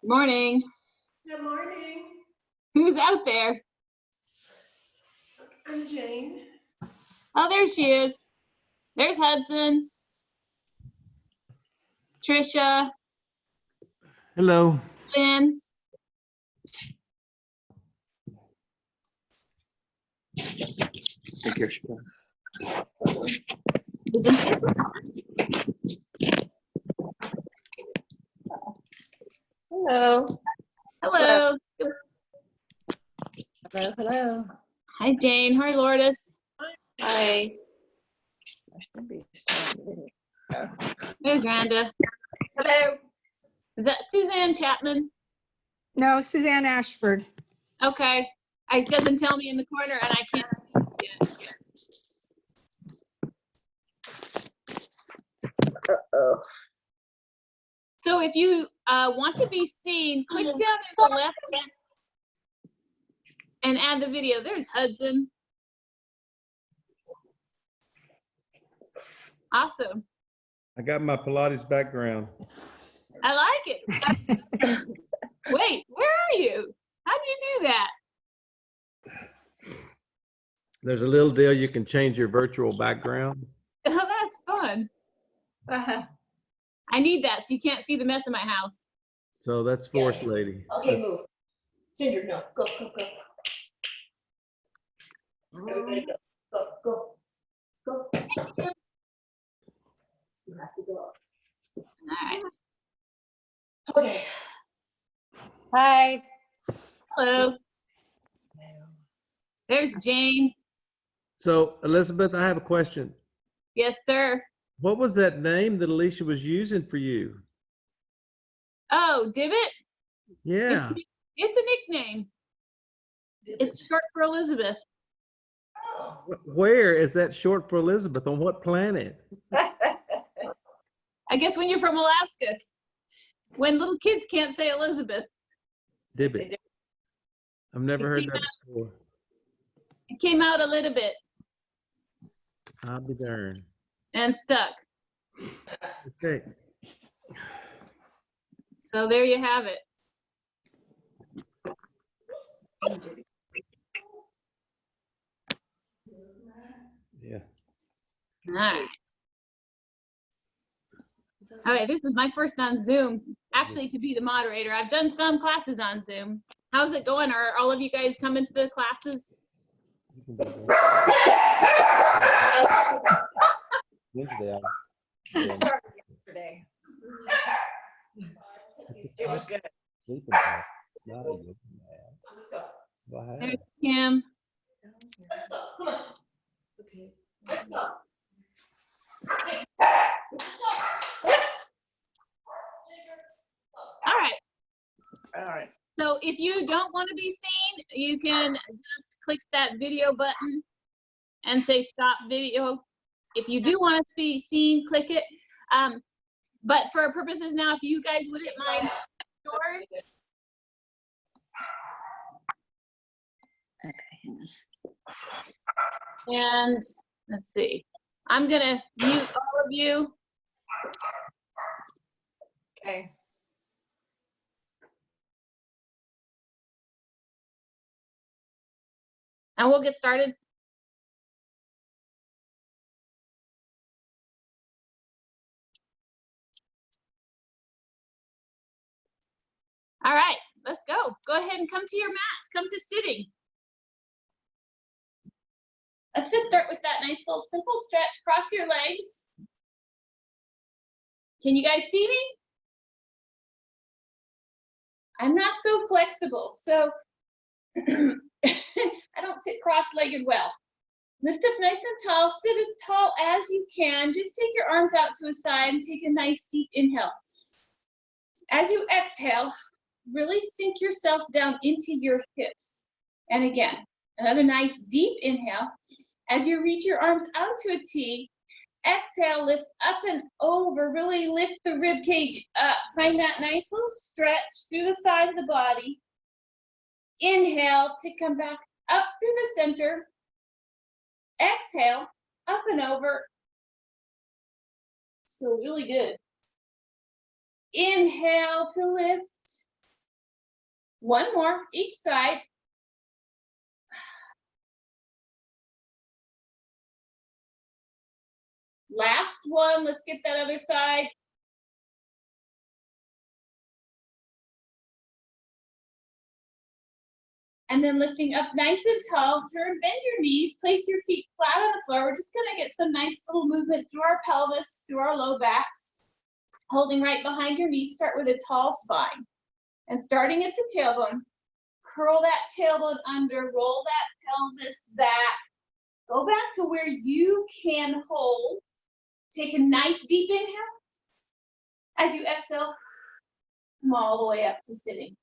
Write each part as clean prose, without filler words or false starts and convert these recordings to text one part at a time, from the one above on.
Morning. Good morning. Who's out there? I'm Jane. Oh, there she is. There's Hudson. Trisha. Hello. Lynn. Take care, Hello. Hello. Hello, hello. Hi, Jane. Hi, Lourdes. Hi. I should be starting. There's Rhonda. Hello. Is that Suzanne Chapman? No, Suzanne Ashford. Okay. It doesn't tell me in the corner and I can't see it. Uh-oh. So if you want to be seen, click down in the left and add the video. There's Hudson. Awesome. I got my Pilates background. I like it. Wait, where are you? How did you do that? There's a little deal you can change your virtual background. Oh, that's fun. I need that so you can't see the mess in my house. So that's Force Lady. Okay, move. Ginger, no. Go, go, go. Everybody go. Go, go. Go. You have to go. All right. Okay. Hi. Hello. There's Jane. So Elizabeth, I have a question. Yes, sir. What was that name that Alicia was using for you? Oh, Dibbit? Yeah. It's a nickname. It's short for Elizabeth. Oh. Where is that short for Elizabeth? On what planet? I guess when you're from Alaska, when little kids can't say Elizabeth. Dibbit. I've never heard that before. It came out a little bit I'll be darned. and stuck. Okay. So there you have it. Yeah. All right. All right, this is my first on Zoom, actually to be the moderator. I've done some classes on Zoom. How's it going? Are all of you guys coming to the classes? Wednesday. I started yesterday. It was good. Sleeping time. It's not a yoga mat. Let's go. Go ahead. There's Kim. Let's go. Come on. Okay. Let's go. All right. All right. So if you don't want to be seen, you can just click that video button and say stop video. If you do want to be seen, click it. But for our purposes now, if you guys wouldn't mind yours. And let's see, I'm gonna mute all of you. Okay. And we'll get started. All right, let's go. Go ahead and come to your mats, come to sitting. Let's just start with that nice little simple stretch. Cross your legs. Can you guys see me? I'm not so flexible, so I don't sit cross-legged well. Lift up nice and tall, sit as tall as you can. Just take your arms out to a side and take a nice deep inhale. As you exhale, really sink yourself down into your hips. And again, another nice deep inhale. As you reach your arms out to a T Exhale, lift up and over. Really lift the rib cage up. Find that nice little stretch through the side of the body. Inhale to come back up through the center. Exhale, up and over. Feels really good. Inhale to lift. One more, each side. Last one, let's get that other side. And then lifting up nice and tall, bend your knees, place your feet flat on the floor. We're just gonna get some nice little movement through our pelvis, through our low backs. Holding right behind your knees, start with a tall spine. And starting at the tailbone, curl that tailbone under, roll that pelvis back. Go back to where you can hold. Take a nice deep inhale. As you exhale, come all the way up to sitting.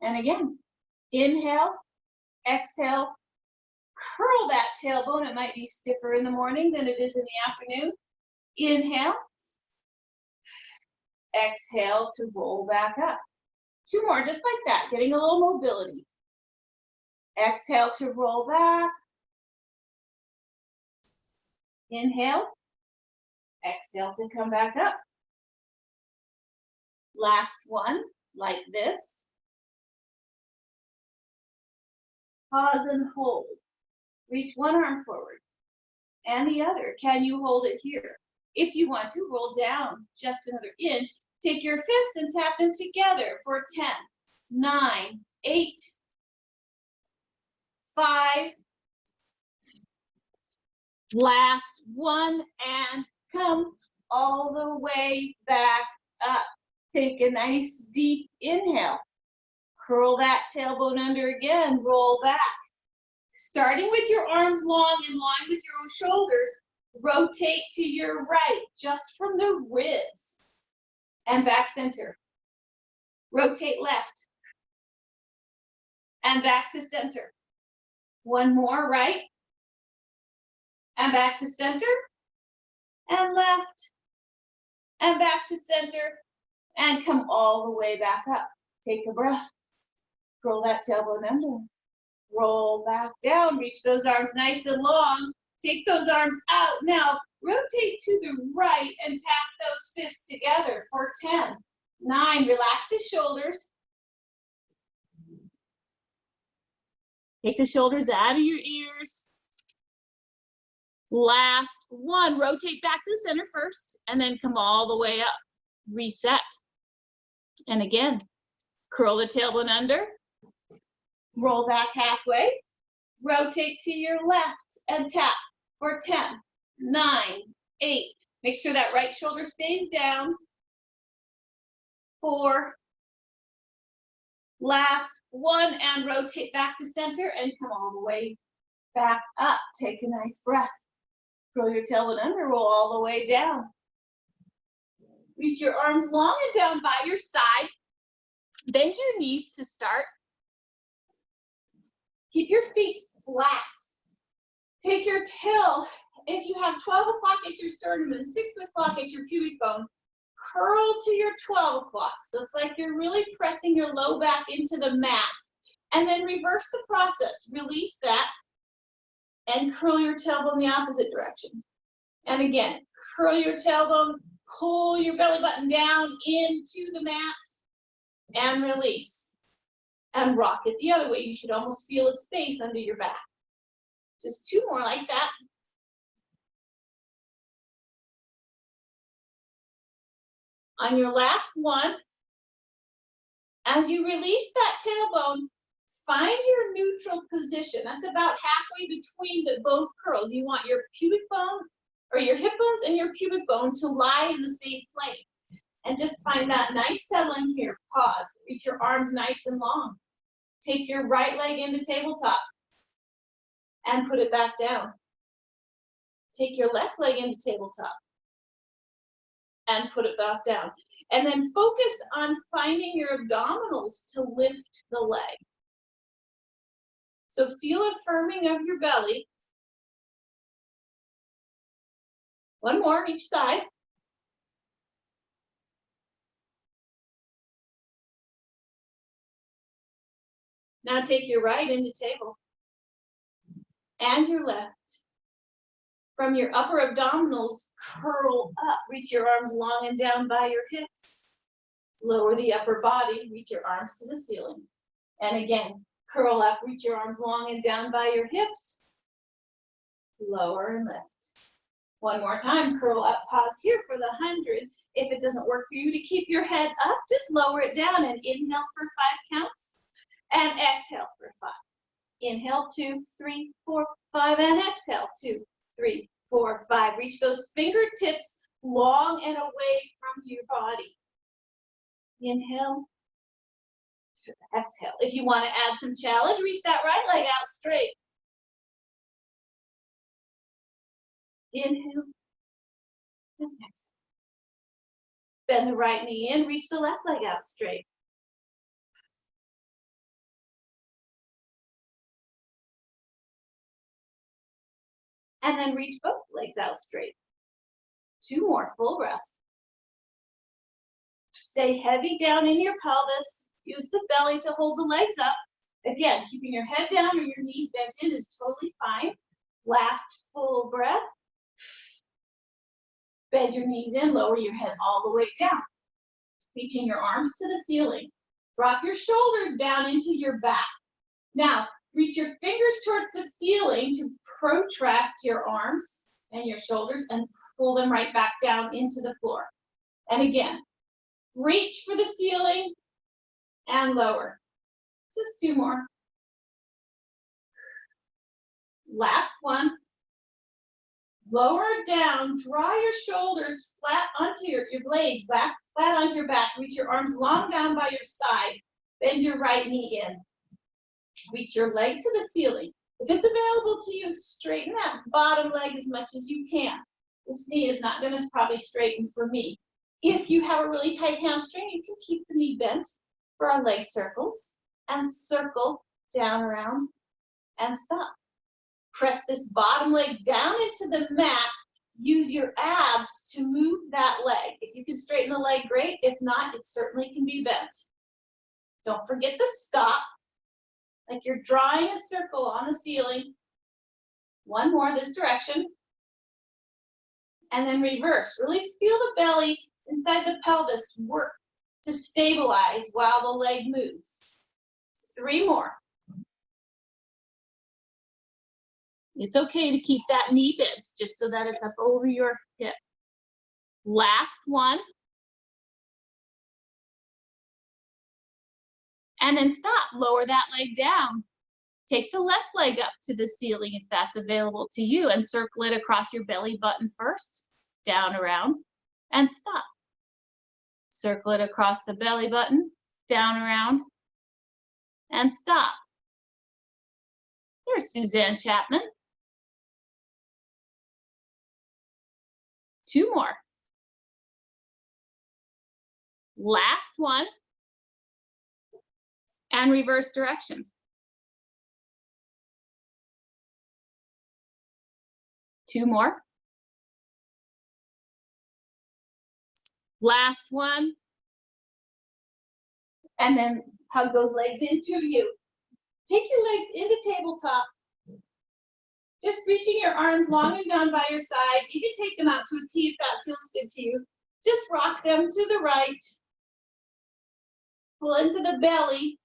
And again, inhale, exhale, curl that tailbone. It might be stiffer in the morning than it is in the afternoon. Inhale, exhale to roll back up. Two more, just like that, getting a little mobility. Exhale to roll back. Inhale, exhale to come back up. Last one, like this. Pause and hold. Reach one arm forward and the other. Can you hold it here? If you want to, roll down just another inch. Take your fists and tap them together for 10, 9, 8, 5. Last one, and come all the way back up. Take a nice deep inhale. Curl that tailbone under again, roll back. Starting with your arms long in line with your own shoulders, rotate to your right, just from the ribs. And back center. Rotate left. And back to center. One more, right. And back to center. And left. And back to center. And come all the way back up. Take a breath. Roll that tailbone under. Roll back down. Reach those arms nice and long. Take those arms out. Now, rotate to the right and tap those fists together for 10, 9. Relax the shoulders. Take the shoulders out of your ears. Last one. Rotate back through center first, and then come all the way up. Reset. And again, curl the tailbone under. Roll back halfway. Rotate to your left and tap for 10, 9, 8. Make sure that right shoulder stays down. 4. Last one, and rotate back to center and come all the way back up. Take a nice breath. Curl your tailbone under, roll all the way down. Reach your arms long and down by your side. Bend your knees to start. Keep your feet flat. Take your tail. If you have 12 o'clock at your sternum and 6 o'clock at your pubic bone, curl to your 12 o'clock. So it's like you're really pressing your low back into the mat. And then reverse the process. Release that and curl your tailbone the opposite direction. And again, curl your tailbone, pull your belly button down into the mat and release. And rock it the other way. You should almost feel a space under your back. Just 2 more like that. On your last one, as you release that tailbone, find your neutral position. That's about halfway between both curls. You want your pubic bone, or your hip bones and your pubic bone to lie in the same plane. And just find that nice settling here. Pause. Reach your arms nice and long. Take your right leg into tabletop and put it back down. Take your left leg into tabletop and put it back down. And then focus on finding your abdominals to lift the leg. So feel a firming of your belly. One more on each side. Now take your right into table and your left. From your upper abdominals, curl up. Reach your arms long and down by your hips. Lower the upper body, reach your arms to the ceiling. And again, curl up, reach your arms long and down by your hips. Lower and lift. One more time, curl up, pause here for the 100. If it doesn't work for you to keep your head up, just lower it down and inhale for 5 counts and exhale for 5. Inhale, 2, 3, 4, 5, and exhale, 2, 3, 4, 5. Reach those fingertips long and away from your body. Inhale, exhale. If you want to add some challenge, reach that right leg out straight. Inhale and exhale. Bend the right knee in, reach the left leg out straight. And then reach both legs out straight. 2 more, full breaths. Stay heavy down in your pelvis. Use the belly to hold the legs up. Again, keeping your head down or your knees bent in is totally fine. Last full breath. Bend your knees in, lower your head all the way down. Reaching your arms to the ceiling. Drop your shoulders down into your back. Now, reach your fingers towards the ceiling to protract your arms and your shoulders and pull them right back down into the floor. And again, reach for the ceiling and lower. Just 2 more. Last one. Lower down, draw your shoulders flat onto your blades, back flat onto your back. Reach your arms long down by your side. Bend your right knee in. Reach your leg to the ceiling. If it's available to you, straighten that bottom leg as much as you can. This knee is not going to probably straighten for me. If you have a really tight hamstring, you can keep the knee bent for our leg circles and circle down around and stop. Press this bottom leg down into the mat. Use your abs to move that leg. If you can straighten the leg, great. If not, it certainly can be bent. Don't forget to stop, like you're drawing a circle on the ceiling. One more this direction. And then reverse. Really feel the belly inside the pelvis work to stabilize while the leg moves. 3 more. It's okay to keep that knee bent just so that it's up over your hip. Last one. And then stop, lower that leg down. Take the left leg up to the ceiling if that's available to you and circle it across your belly button first, down around, and stop. Circle it across the belly button, down around, and stop. Here's Suzanne Chapman. 2 more. Last one. And reverse directions. 2 more. Last one. And then hug those legs into you. Take your legs into tabletop. Just reaching your arms long and down by your side. You can take them out to a T if that feels good to you. Just rock them to the right. Pull into the belly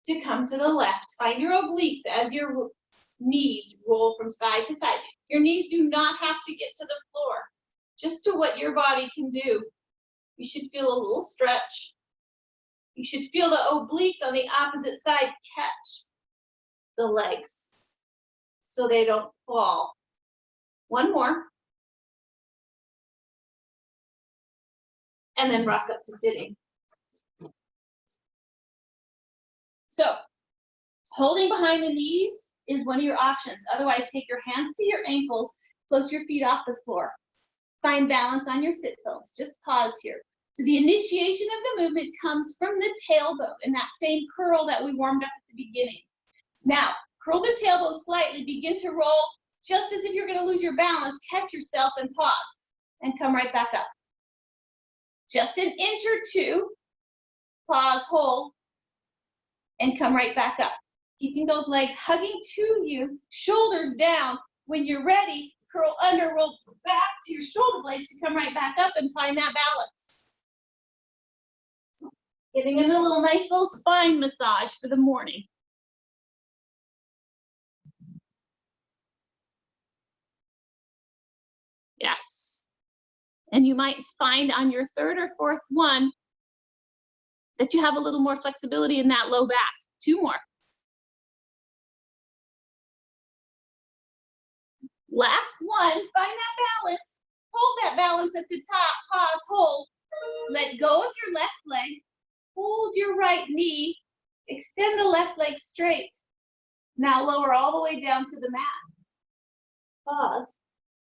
to come to the left. Find your obliques as your knees roll from side to side. Your knees do not have to get to the floor, just to what your body can do. You should feel a little stretch. You should feel the obliques on the opposite side catch the legs so they don't fall. 1 more. And then rock up to sitting. So, holding behind the knees is one of your options. Otherwise, take your hands to your ankles, float your feet off the floor. Find balance on your sit bones. Just pause here. So the initiation of the movement comes from the tailbone and that same curl that we warmed up at the beginning. Now, curl the tailbone slightly, begin to roll just as if you're going to lose your balance, catch yourself and pause. and come right back up. Just an inch or two, pause, hold, and come right back up. Keeping those legs hugging to you, shoulders down. When you're ready, curl under, roll back to your shoulder blades to come right back up and find that balance. Getting in a little nice little spine massage for the morning. Yes. And you might find on your third or fourth one that you have a little more flexibility in that low back. 2 more. Last one, find that balance. Hold that balance at the top, pause, hold. Let go of your left leg. Hold your right knee. Extend the left leg straight. Now lower all the way down to the mat. Pause.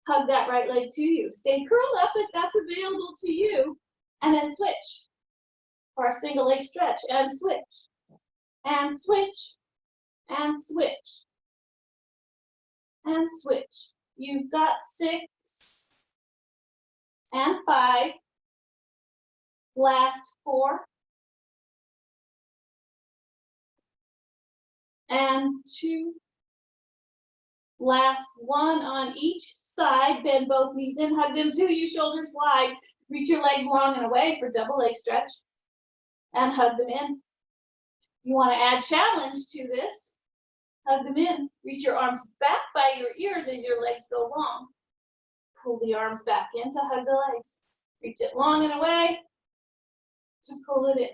Hug that right leg to you. Stay curled up if that's available to you. And then switch. For a single leg stretch. And switch. And switch. And switch. And switch. You've got 6 and 5. Last 4 and 2. Last 1 on each side. Bend both knees in, hug them to you, shoulders wide. Reach your legs long and away for double leg stretch and hug them in. You want to add challenge to this. Hug them in. Reach your arms back by your ears as your legs go long. Pull the arms back in to hug the legs. Reach it long and away to pull it in.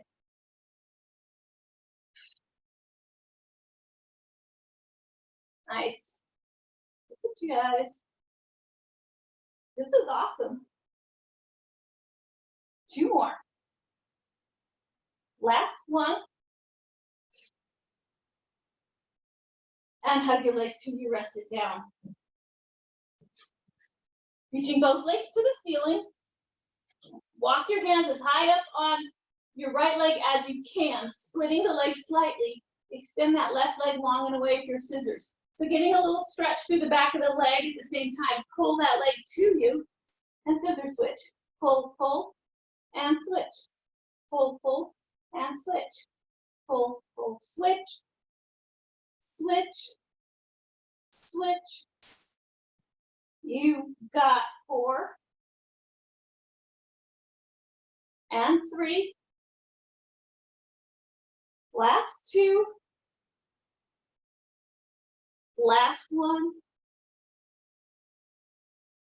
Nice. Look at you guys. This is awesome. 2 more. Last one. And hug your legs till you rest it down. Reaching both legs to the ceiling. Walk your hands as high up on your right leg as you can, splitting the leg slightly. Extend that left leg long and away with your scissors. So getting a little stretch through the back of the leg at the same time. Pull that leg to you and scissor switch. Pull, pull, and switch. Pull, pull, and switch. Pull, pull, switch. Switch. Switch. You got 4 and 3. Last 2. Last 1.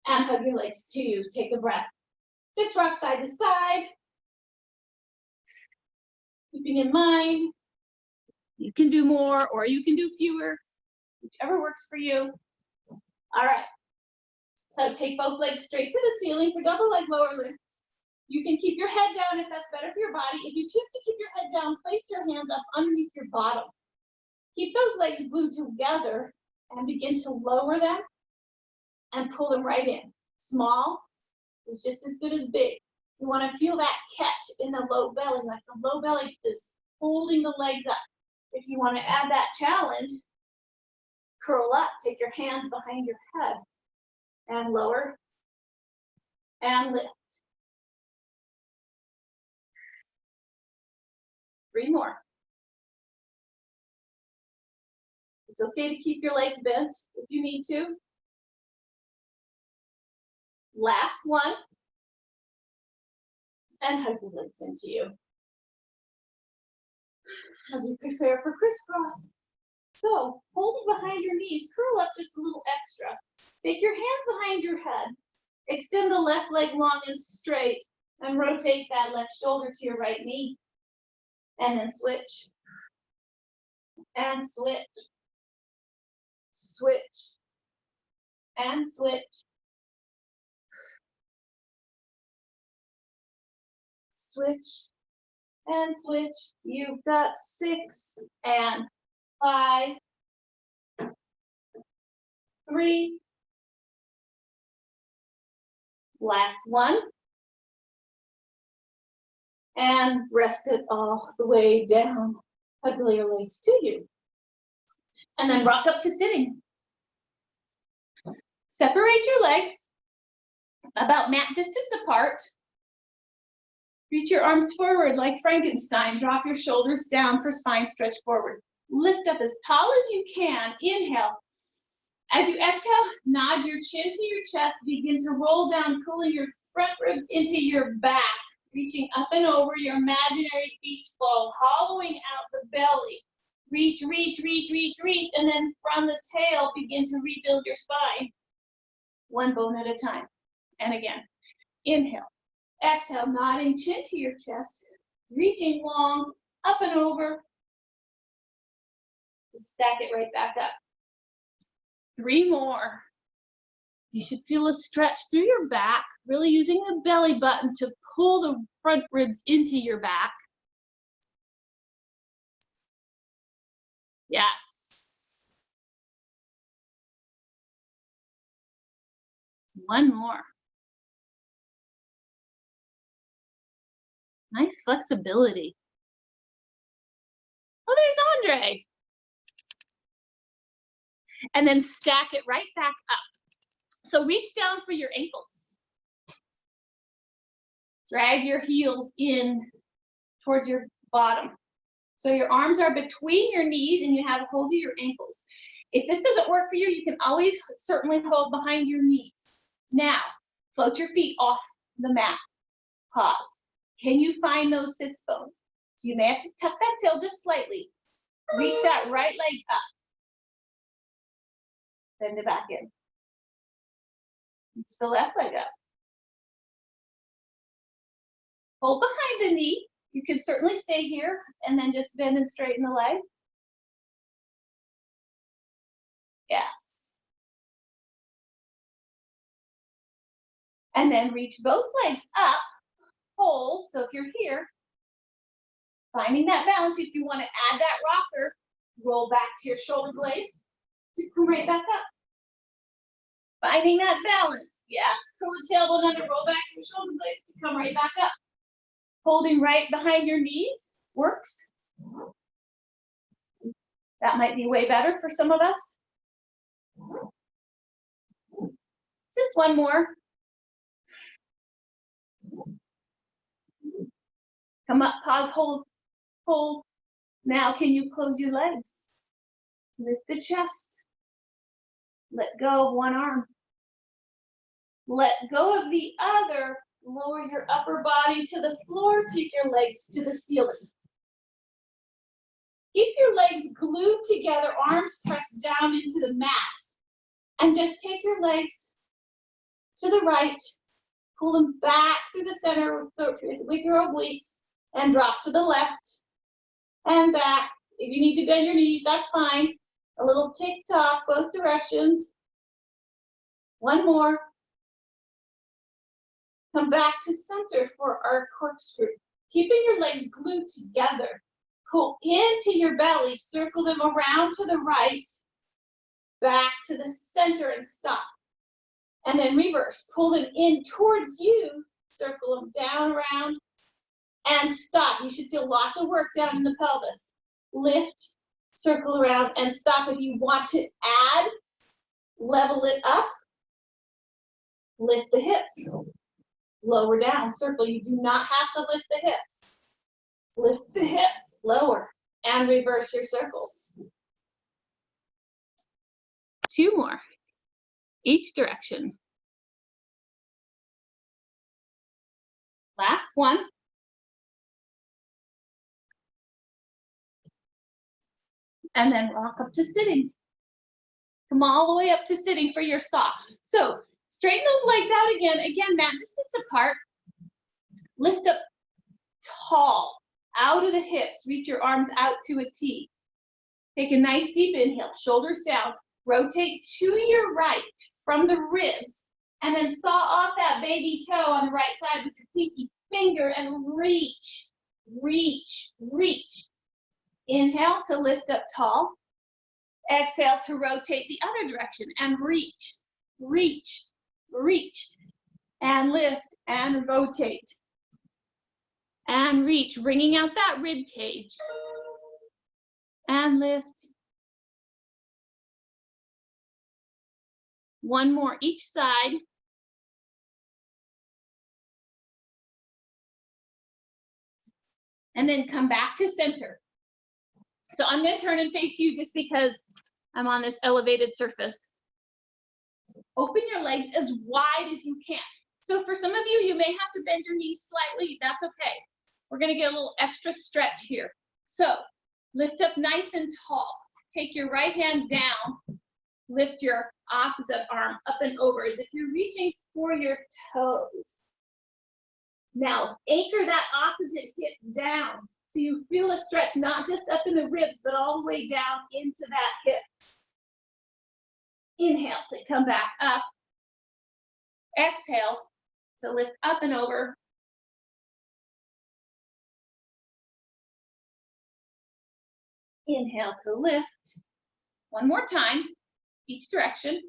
And hug your legs to you. Take a breath. Just rock side to side. Keeping in mind, you can do more or you can do fewer, whichever works for you. All right. So take both legs straight to the ceiling for double leg lower lift. You can keep your head down if that's better for your body. If you choose to keep your head down, place your hands up underneath your bottom. Keep those legs glued together and begin to lower them and pull them right in. Small is just as good as big. You want to feel that catch in the low belly, like the low belly is holding the legs up. If you want to add that challenge, curl up, take your hands behind your head and lower and lift. 3 more. It's okay to keep your legs bent if you need to. Last one. And hug your legs into you. As we prepare for crisscross. So, holding behind your knees, curl up just a little extra. Take your hands behind your head. Extend the left leg long and straight. And rotate that left shoulder to your right knee. And then switch. And switch. Switch. And switch. Switch and switch. You've got 6 and 5, 3. Last one. And rest it all the way down. Hug your legs to you. And then rock up to sitting. Separate your legs. about mat distance apart. Reach your arms forward like Frankenstein. Drop your shoulders down for spine stretch forward. Lift up as tall as you can. Inhale. As you exhale, nod your chin to your chest. Begin to roll down, pulling your front ribs into your back. Reaching up and over your imaginary beach ball, hollowing out the belly. Reach, reach, reach, reach, reach, and then from the tail, begin to rebuild your spine. One bone at a time. And again, inhale. Exhale, nodding chin to your chest, reaching long, up and over. Stack it right back up. 3 more. You should feel a stretch through your back, really using the belly button to pull the front ribs into your back. Yes. 1 more. Nice flexibility. Oh, there's Andre. And then stack it right back up. So reach down for your ankles. Drag your heels in towards your bottom. So your arms are between your knees and you have a hold of your ankles. If this doesn't work for you, you can always certainly hold behind your knees. Now, float your feet off the mat. Pause. Can you find those sits bones? So you may have to tuck that tail just slightly. Reach that right leg up. Bend it back in. Reach the left leg up. Hold behind the knee. You can certainly stay here and then just bend and straighten the leg. Yes. And then reach both legs up. Hold. So if you're here, finding that balance. If you want to add that rocker, roll back to your shoulder blades to come right back up. Finding that balance. Yes. Curl the tailbone under, roll back to your shoulder blades to come right back up. Holding right behind your knees works. That might be way better for some of us. Just 1 more. Come up, pause, hold, hold. Now can you close your legs? Lift the chest. Let go of one arm. Let go of the other. Lower your upper body to the floor, take your legs to the ceiling. Keep your legs glued together, arms pressed down into the mat. And just take your legs to the right, pull them back through the center with your obliques, and drop to the left and back. If you need to bend your knees, that's fine. A little tick-tock, both directions. 1 more. Come back to center for our corkscrew. Keeping your legs glued together. Pull into your belly, circle them around to the right, back to the center and stop. And then reverse, pull them in towards you, circle them down, around, and stop. You should feel lots of work down in the pelvis. Lift, circle around, and stop. If you want to add, level it up, lift the hips. Lower down, circle. You do not have to lift the hips. Lift the hips, lower, and reverse your circles. 2 more, each direction. Last one. And then rock up to sitting. Come all the way up to sitting for your stop. So straighten those legs out again. Again, mat distance apart. Lift up tall, out of the hips. Reach your arms out to a T. Take a nice deep inhale, shoulders down. Rotate to your right from the ribs. And then saw off that baby toe on the right side with your pinky finger and reach, reach, reach. Inhale to lift up tall. Exhale to rotate the other direction and reach, reach, reach. And lift and rotate. And reach, bringing out that rib cage. And lift. 1 more each side. and then come back to center. So I'm going to turn and face you just because I'm on this elevated surface. Open your legs as wide as you can. So for some of you, you may have to bend your knees slightly. That's okay. We're going to get a little extra stretch here. So lift up nice and tall. Take your right hand down. Lift your opposite arm up and over as if you're reaching for your toes. Now anchor that opposite hip down so you feel a stretch, not just up in the ribs, but all the way down into that hip. Inhale to come back up. Exhale to lift up and over. Inhale to lift. One more time, each direction.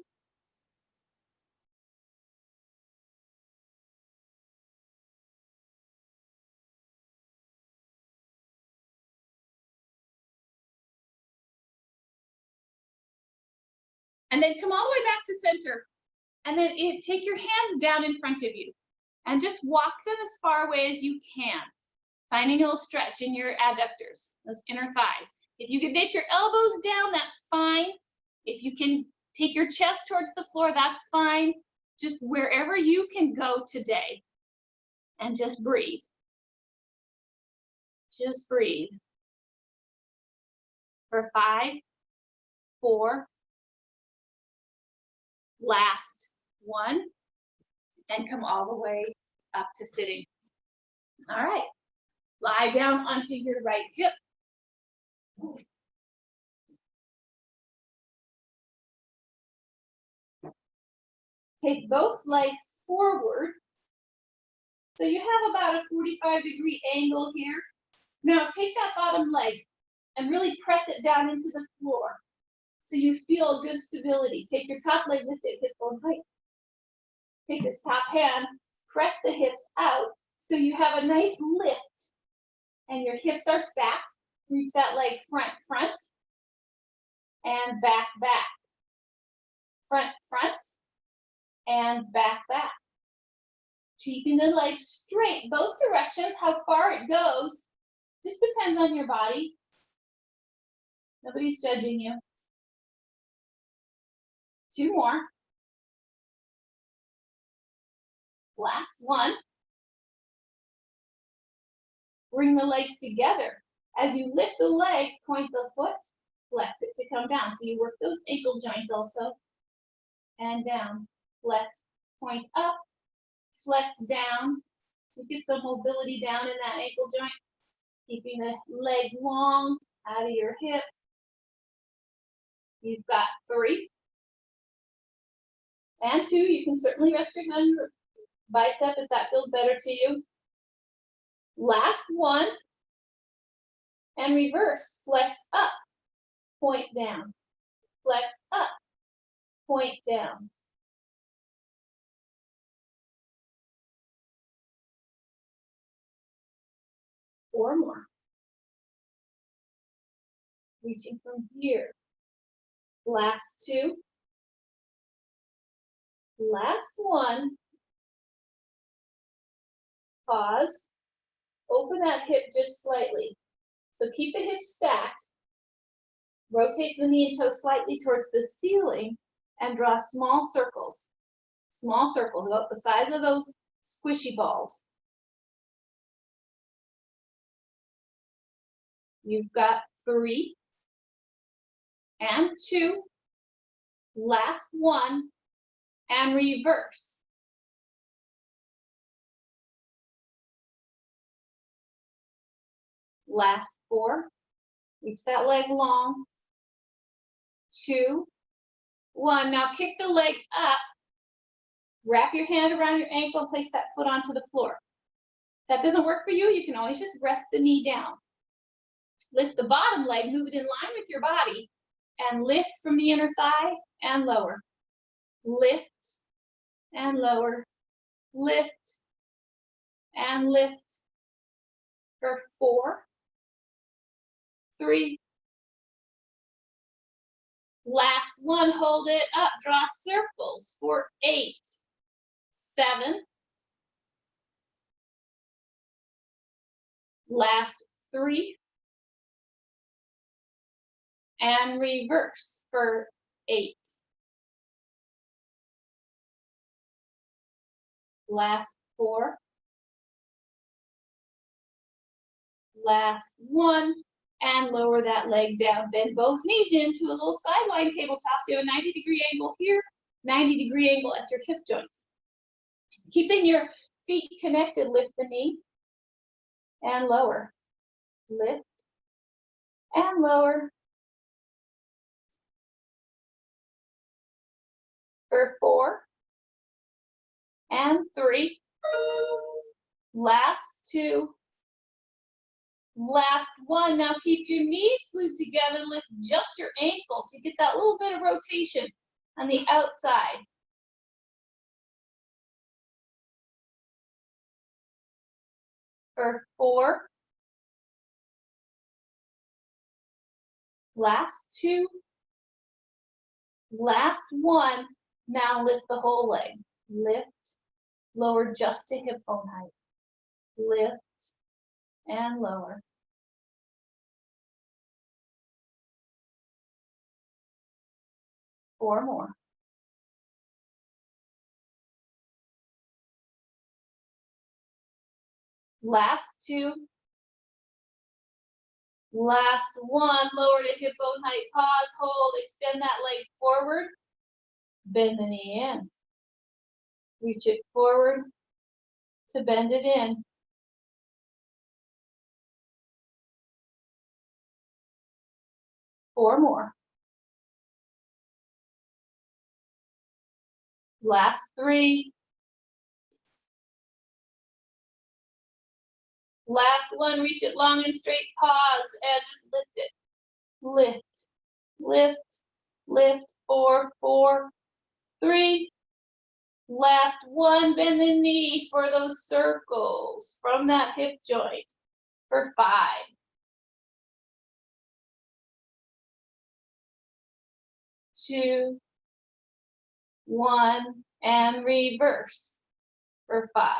And then come all the way back to center. And then take your hands down in front of you and just walk them as far away as you can, finding a little stretch in your adductors, those inner thighs. If you can get your elbows down, that's fine. If you can take your chest towards the floor, that's fine. Just wherever you can go today. And just breathe. Just breathe. For 5, 4, last 1, and come all the way up to sitting. All right, lie down onto your right hip. Take both legs forward. So you have about a 45-degree angle here. Now take that bottom leg and really press it down into the floor so you feel good stability. Take your top leg, lift it hip bone height. Take this top hand, press the hips out so you have a nice lift and your hips are stacked. Reach that leg front, front, and back, back. Front, front, and back, back. Keeping the legs straight, both directions. How far it goes just depends on your body. Nobody's judging you. 2 more. Last 1. Bring the legs together. As you lift the leg, point the foot, flex it to come down. So you work those ankle joints also. And down, flex, point up, flex down. You get some mobility down in that ankle joint. Keeping the leg long out of your hip. You've got 3. And 2, you can certainly rest your hand on your bicep if that feels better to you. Last 1. And reverse, flex up, point down. Flex up, point down. Four more. Reaching from here. Last 2. Last 1. Pause. Open that hip just slightly. So keep the hips stacked. Rotate the knee and toe slightly towards the ceiling and draw small circles. Small circles, about the size of those squishy balls. You've got 3 and 2. Last 1 and reverse. Last 4. Reach that leg long. 2, 1. Now kick the leg up. Wrap your hand around your ankle and place that foot onto the floor. If that doesn't work for you, you can always just rest the knee down. Lift the bottom leg, move it in line with your body, and lift from the inner thigh and lower. Lift and lower. Lift and lift. For 4, 3. Last 1, hold it up, draw circles for 8, 7. Last 3. And reverse for 8. Last 4. Last 1. And lower that leg down. Bend both knees into a little sideline tabletop. So you have a 90-degree angle here, 90-degree angle at your hip joints. Keeping your feet connected, lift the knee and lower. Lift and lower. For 4 and 3. Last 2. Last 1. Now keep your knees glued together. Lift just your ankles. You get that little bit of rotation on the outside. For 4. Last 2. Last 1. Now lift the whole leg. Lift. Lower just to hip bone height. Lift and lower. Four more. Last 2. Last 1. Lower to hip bone height. Pause, hold, extend that leg forward. Bend the knee in. Reach it forward to bend it in. Four more. Last 3. Last 1, reach it long and straight, pause, and just lift it. Lift, lift, lift, 4, 4, 3. Last 1, bend the knee for those circles from that hip joint for 5. 2, 1, and reverse for 5.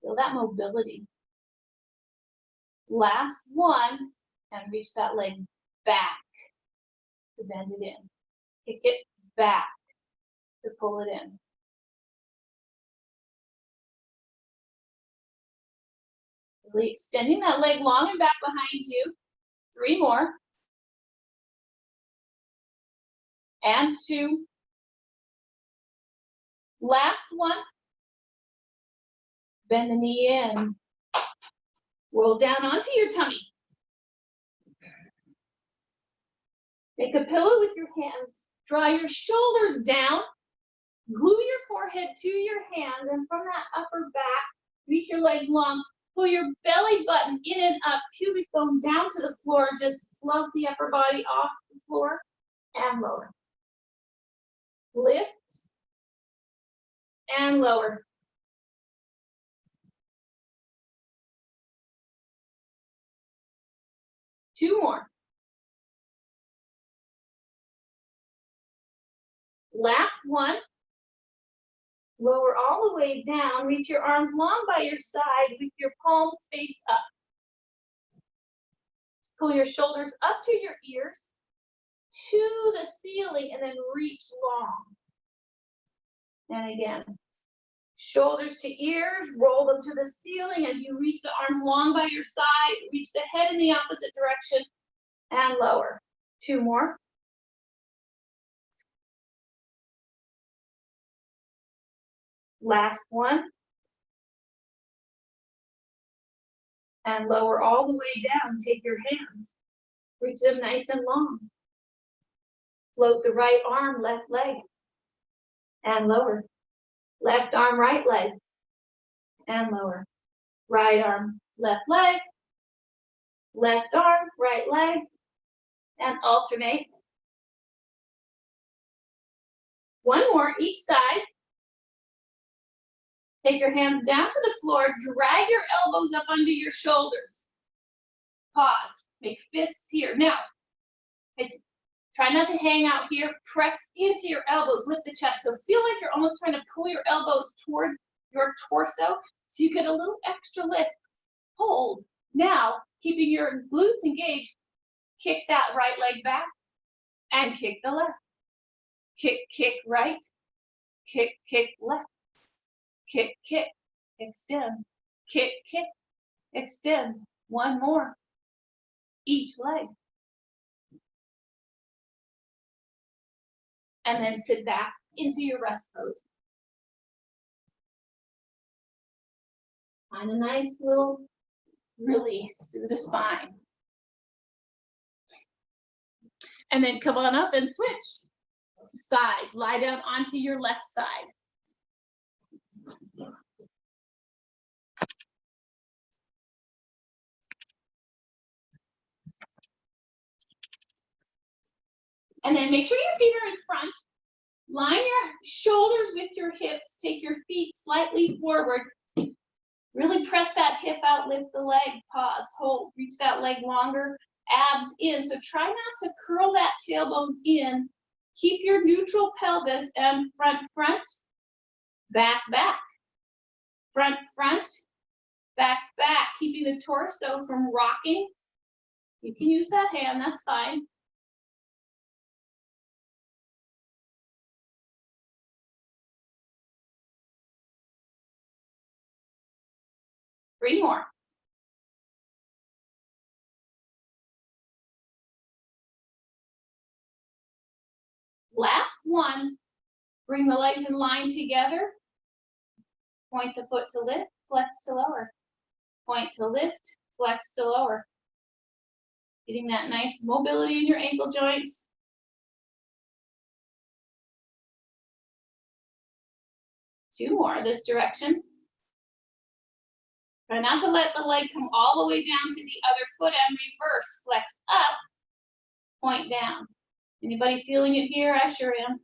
Feel that mobility. Last 1, and reach that leg back to bend it in. Kick it back to pull it in. Really extending that leg long and back behind you. 3 more. And 2. Last 1. Bend the knee in. Roll down onto your tummy. Make a pillow with your hands. Draw your shoulders down. Glue your forehead to your hand, and from that upper back, reach your legs long. Pull your belly button in and up, pubic bone down to the floor. Just float the upper body off the floor and lower. Lift and lower. Two more. Last 1. Lower all the way down. Reach your arms long by your side with your palms face up. Pull your shoulders up to your ears, to the ceiling, and then reach long. And again, shoulders to ears, roll them to the ceiling as you reach the arms long by your side, reach the head in the opposite direction, and lower. 2 more. Last 1. And lower all the way down. Take your hands. Reach them nice and long. Float the right arm, left leg. And lower. Left arm, right leg. And lower. Right arm, left leg. Left arm, right leg. And alternate. 1 more each side. Take your hands down to the floor, drag your elbows up under your shoulders. Pause, make fists here. Now, try not to hang out here, press into your elbows, lift the chest. So feel like you're almost trying to pull your elbows toward your torso So you get a little extra lift. Hold. Now, keeping your glutes engaged, kick that right leg back and kick the left. Kick, kick right, kick, kick left, kick, kick, extend, kick, kick, extend. One more, each leg. And then sit back into your rest pose. Find a nice little release through the spine. And then come on up and switch. Side, lie down onto your left side. And then make sure your feet are in front. Line your shoulders with your hips. Take your feet slightly forward. Really press that hip out, lift the leg, pause, hold, reach that leg longer, abs in. So try not to curl that tailbone in. Keep your neutral pelvis and front, front, back, back. Front, front, back, back. Keeping the torso from rocking. You can use that hand, that's fine. Three more. Last one, bring the legs in line together. Point the foot to lift, flex to lower. Point to lift, flex to lower. Getting that nice mobility in your ankle joints. Two more this direction. Try not to let the leg come all the way down to the other foot and reverse. Flex up, point down. Anybody feeling it here? I sure am.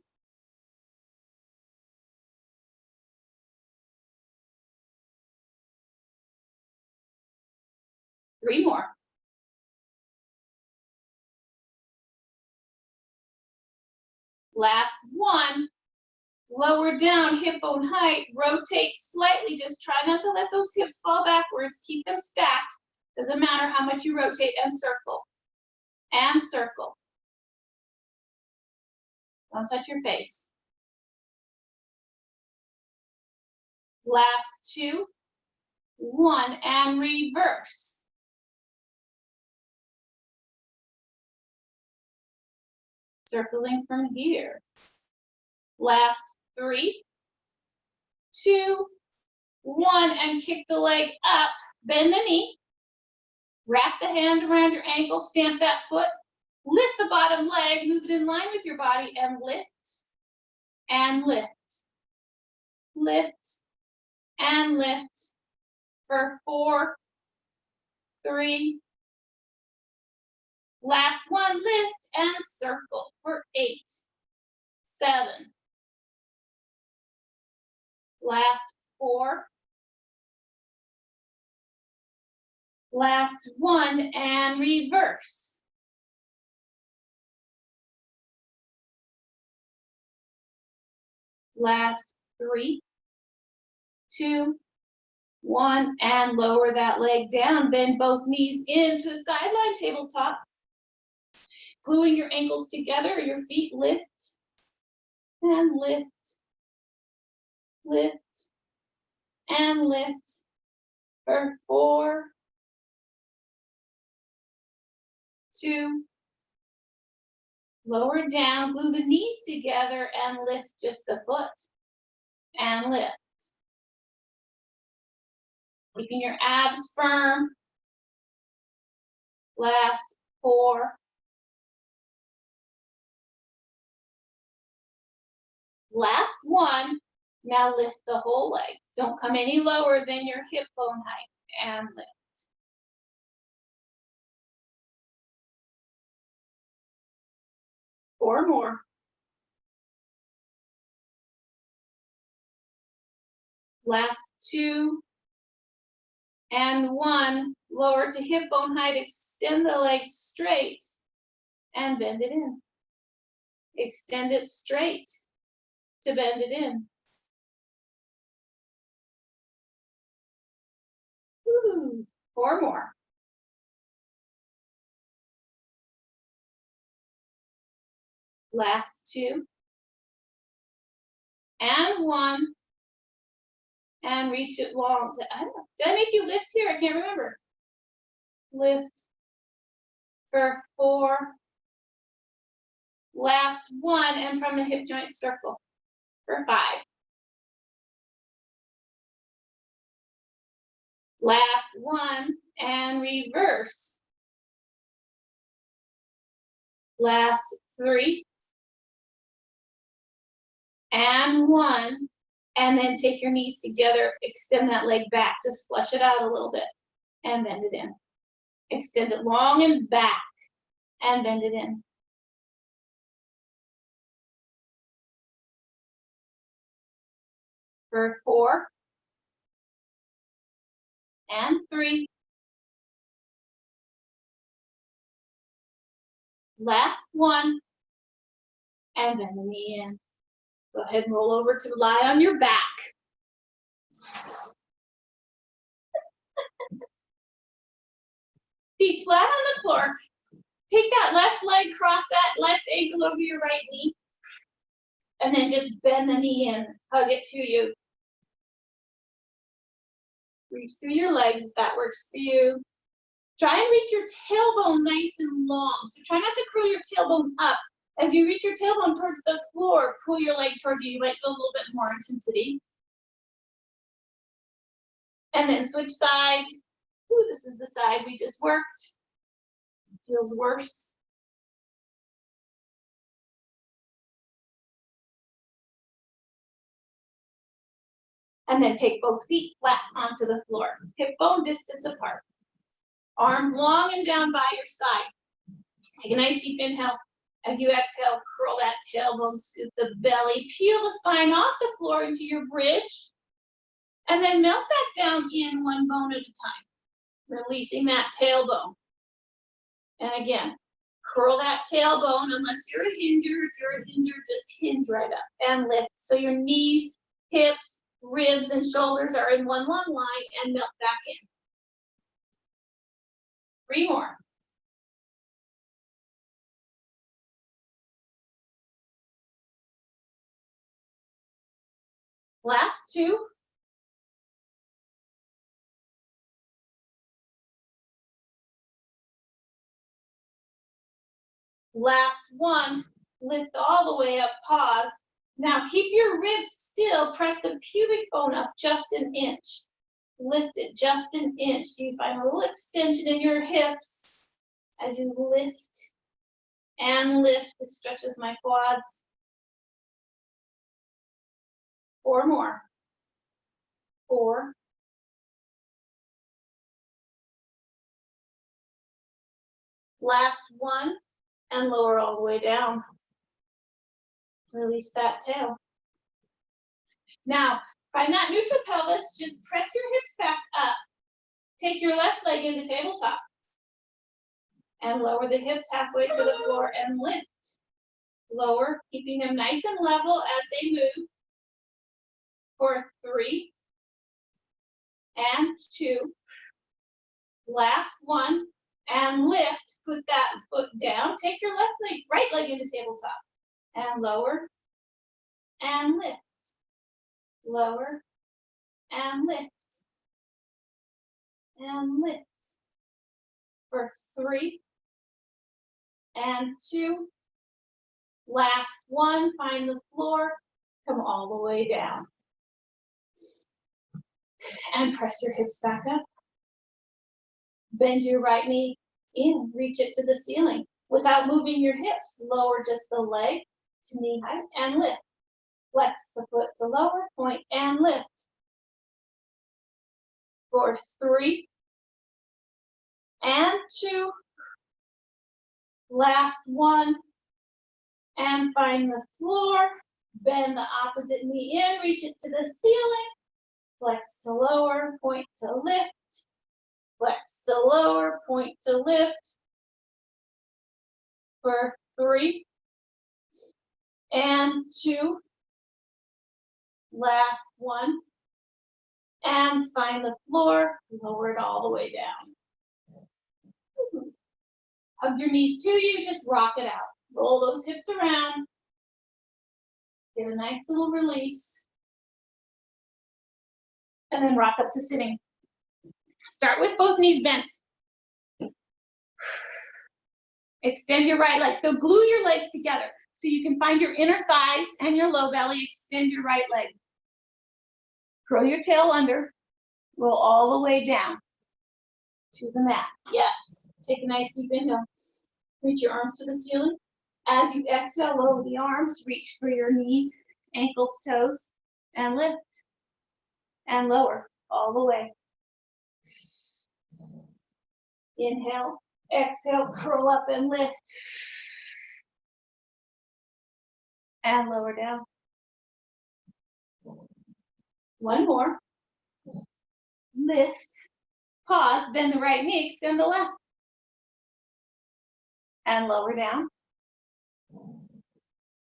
Three more. Last one. Lower down, hip bone height, rotate slightly. Just try not to let those hips fall backwards. Keep them stacked. Doesn't matter how much you rotate, and circle. And circle. Don't touch your face. Last two. One, and reverse. Circling from here. Last three, two, one, and kick the leg up, bend the knee, wrap the hand around your ankle, stamp that foot, lift the bottom leg, move it in line with your body, and lift, and lift, lift, and lift for 4, 3, last one, lift and circle for 8, 7, last 4, last one, and reverse. Last 3, 2, 1, and lower that leg down. Bend both knees into a sideline tabletop. Gluing your ankles together, your feet lift and lift, lift and lift for 4, 2, lower down, glue the knees together and lift just the foot and lift. Keeping your abs firm. Last 4, last one. Now lift the whole leg. Don't come any lower than your hip bone height and lift. Four more. Last 2 and 1. Lower to hip bone height. Extend the leg straight and bend it in. Extend it straight to bend it in. Woo! 4 more. Last 2. And 1. And reach it long. I don't know. Did I make you lift here? I can't remember. Lift for 4. Last 1, and from the hip joint circle for 5. Last 1, and reverse. Last 3. And 1, and then take your knees together, extend that leg back, just flush it out a little bit, and bend it in. Extend it long and back, and bend it in. For 4, and 3. Last 1, and bend the knee in. Go ahead and roll over to lie on your back. Feet flat on the floor. Take that left leg, cross that left ankle over your right knee, and then just bend the knee in, hug it to you. Reach through your legs if that works for you. Try and reach your tailbone nice and long. So try not to curl your tailbone up. As you reach your tailbone towards the floor, pull your leg towards you. You might feel a little bit more intensity. And then switch sides. Ooh, this is the side we just worked. Feels worse. And then take both feet flat onto the floor. Hip bone distance apart. Arms long and down by your side. Take a nice deep inhale. As you exhale, curl that tailbone, scoop the belly, peel the spine off the floor into your bridge, and then melt that down in one bone at a time, releasing that tailbone. And again, curl that tailbone unless you're a hinger. If you're a hinger, just hinge right up and lift. So your knees, hips, ribs, and shoulders are in one long line, and melt back in. 3 more. Last 2. Last 1. Lift all the way up, pause. Now keep your ribs still, press the pubic bone up just an inch. Lift it just an inch. So you find a little extension in your hips as you lift and lift. This stretches my quads. 4 more. 4. Last 1, and lower all the way down. Release that tail. Now, find that neutral pelvis, just press your hips back up. Take your left leg into tabletop. And lower the hips halfway to the floor and lift. Lower, keeping them nice and level as they move. For 3, and 2. Last 1, and lift. Put that foot down. Take your left leg, right leg into tabletop. And lower, and lift. Lower, and lift. And lift. For 3, and 2. Last 1, find the floor. Come all the way down. And press your hips back up. Bend your right knee in, reach it to the ceiling. Without moving your hips, lower just the leg to knee height and lift. Flex the foot to lower, point and lift. For 3, and 2. Last 1, and find the floor. Bend the opposite knee in, reach it to the ceiling. Flex to lower, point to lift. Flex to lower, point to lift. For 3, and 2. Last 1, and And find the floor, lower it all the way down. Hug your knees to you, just rock it out. Roll those hips around. Get a nice little release. And then rock up to sitting. Start with both knees bent. Extend your right leg. So glue your legs together so you can find your inner thighs and your low belly. Extend your right leg. Curl your tail under. Roll all the way down to the mat. Yes. Take a nice deep inhale. Reach your arms to the ceiling. As you exhale, lower the arms. Reach for your knees, ankles, toes, and lift. And lower all the way. Inhale. Exhale, curl up and lift. And lower down. One more. Lift. Pause, bend the right knee, extend the left. And lower down.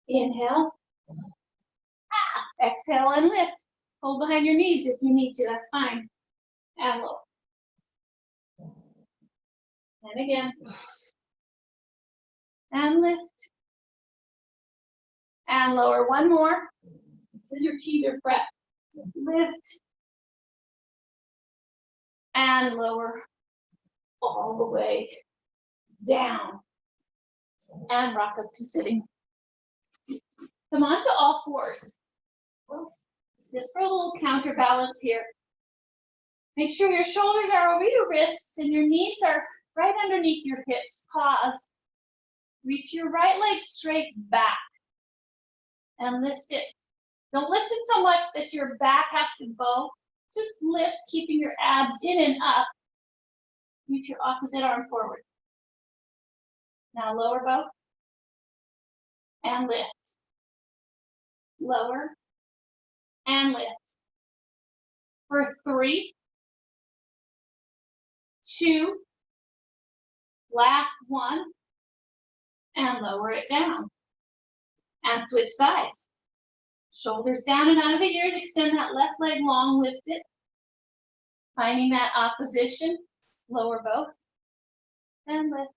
Inhale. Exhale and lift. Hold behind your knees if you need to, that's fine. And lower. And again. And lift. And lower. One more. This is your teaser breath. Lift. And lower all the way down. And rock up to sitting. Come on to all fours. Just for a little counterbalance here. Make sure your shoulders are over your wrists and your knees are right underneath your hips. Pause. Reach your right leg straight back and lift it. Don't lift it so much that your back has to bow. Just lift, keeping your abs in and up. Reach your opposite arm forward. Now lower both and lift. Lower and lift. For 3, 2, last one, and lower it down. And switch sides. Shoulders down and out of the ears, extend that left leg long, lift it. Finding that opposition, lower both, and lift.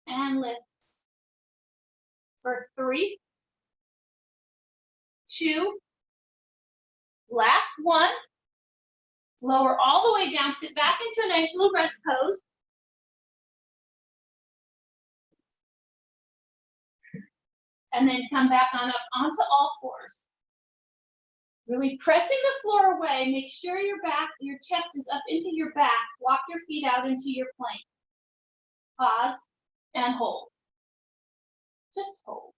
And lift. For 3, 2, last one. Lower all the way down, sit back into a nice little rest pose. And then come back on up onto all fours. Really pressing the floor away, make sure your back, your chest is up into your back. Walk your feet out into your plank. Pause and hold. Just hold.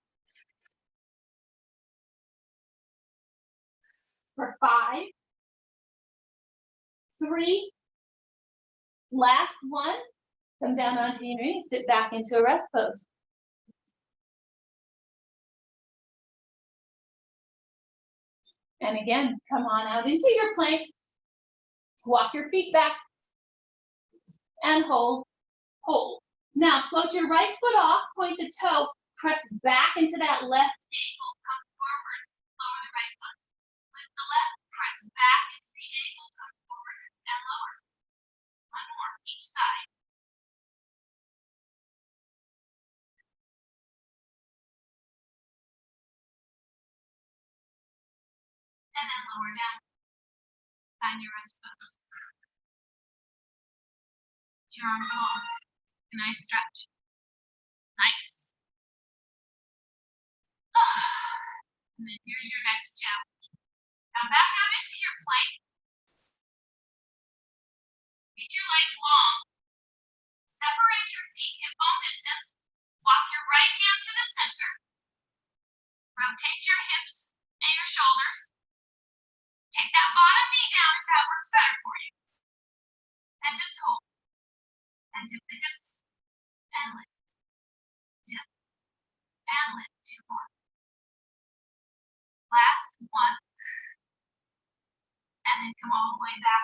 For 5, 3, last one. Come down onto your knees, sit back into a rest pose. And again, come on out into your plank. Walk your feet back. And hold, hold. Now float your right foot off, point the toe, press back into that left ankle, come forward, lower the right foot. Lift the left, press back into the ankle, come forward, and lower. One more, each side. And then lower down. Find your rest pose. Your arms long. Nice stretch. Nice. And then here's your next challenge. Come back out into your plank. Reach your legs long. Separate your feet hip bone distance. Walk your right hand to the center. Rotate your hips and your shoulders. Take that bottom knee down if that works better for you. And just hold. And dip the hips and lift. Dip and lift. 2 more. Last one. And then come all the way back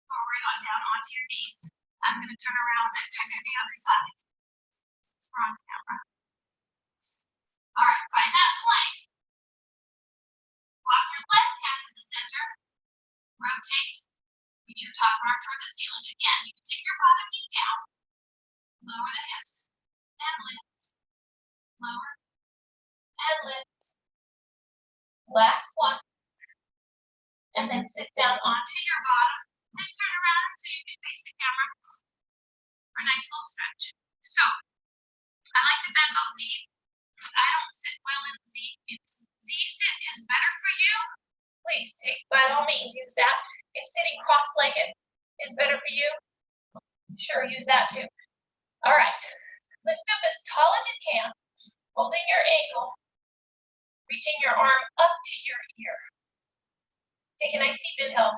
forward on down onto your knees. I'm going to turn around to the other side. Since we're on camera. All right, find that plank. Walk your left hand to the center. Rotate toward the ceiling. Again, you can take your bottom knee down, lower the hips, and lift, lower, and lift. Last one. And then sit down onto your bottom. Just turn around so you can face the camera for a nice little stretch. So, I like to bend both knees. I don't sit well in Z. If Z-sit is better for you, please take, by all means, use that. If sitting cross-legged is better for you, sure, use that too. All right, lift up as tall as you can, holding your ankle, reaching your arm up to your ear. Take a nice deep inhale.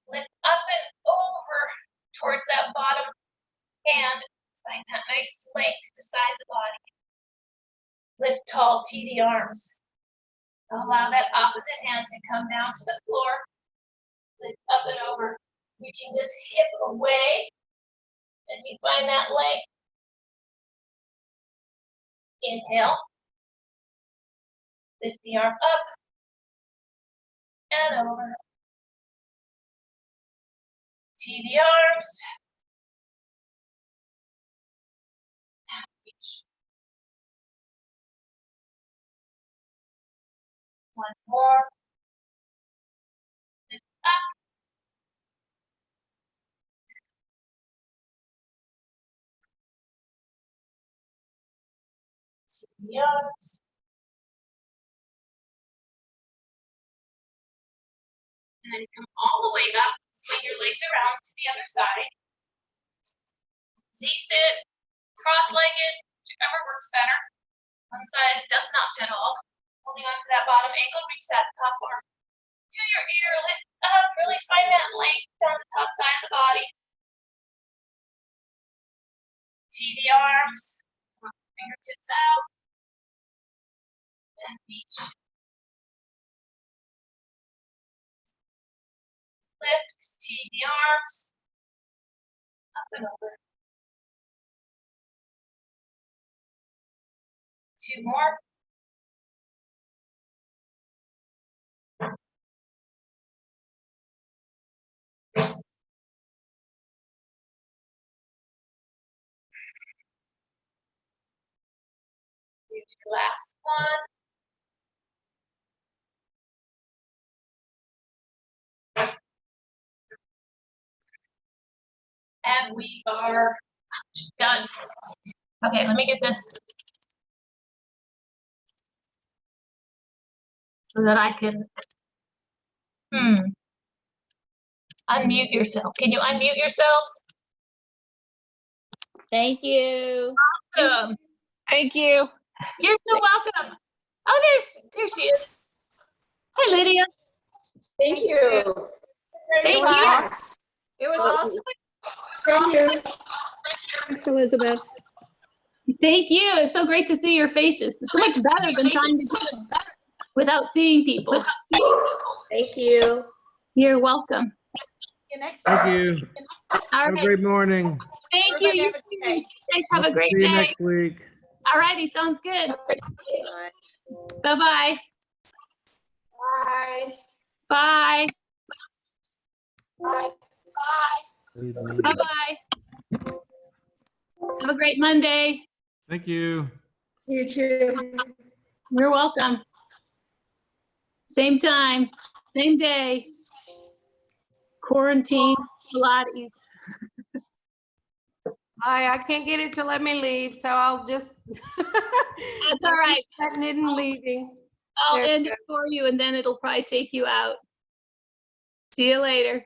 Lift up and over towards that bottom hand. Find that nice length to the side of the body. Lift tall, TD arms. Allow that opposite hand to come down to the floor. Lift up and over, reaching this hip away as you find that length. Inhale. Lift the arm up and over. Tee the arms. And reach. One more. Lift up. Tee the arms. And then come all the way up, swing your legs around to the other side. Z-sit, cross-legged, whichever works better. One size does not fit all. Holding onto that bottom ankle, reach that top arm to your ear, lift up, really find that length down the top side of the body. Tee the arms, fingertips out, and reach. Lift, tee the arms, up and over. Two more. Do your last one. And we are done. Okay, let me get this so that I can unmute yourself. Can you unmute yourselves? Thank you. Awesome. Thank you. You're so welcome. Oh, there she is. Hi, Lydia. Thank you. Thank you. Class. It was awesome. Thank you. Thanks, Elizabeth. Thank you. It's so great to see your faces. It's so much better than trying to do it without seeing people. Thank you. You're welcome. See you next Thank time. you. All Have a right. great morning. Thank you. You guys have a Hope to great see you day. next week. All righty. Sounds good. Bye-bye. Bye. Bye. Bye. Good meeting. Bye-bye. Have a great Monday. Thank you. You too. You're welcome. Same time, same day. Quarantine Pilates. I can't get it to let me leave, so I'll just. That's all right. Button it and leaving. I'll There end we it for you and then it'll probably take you out. See you later.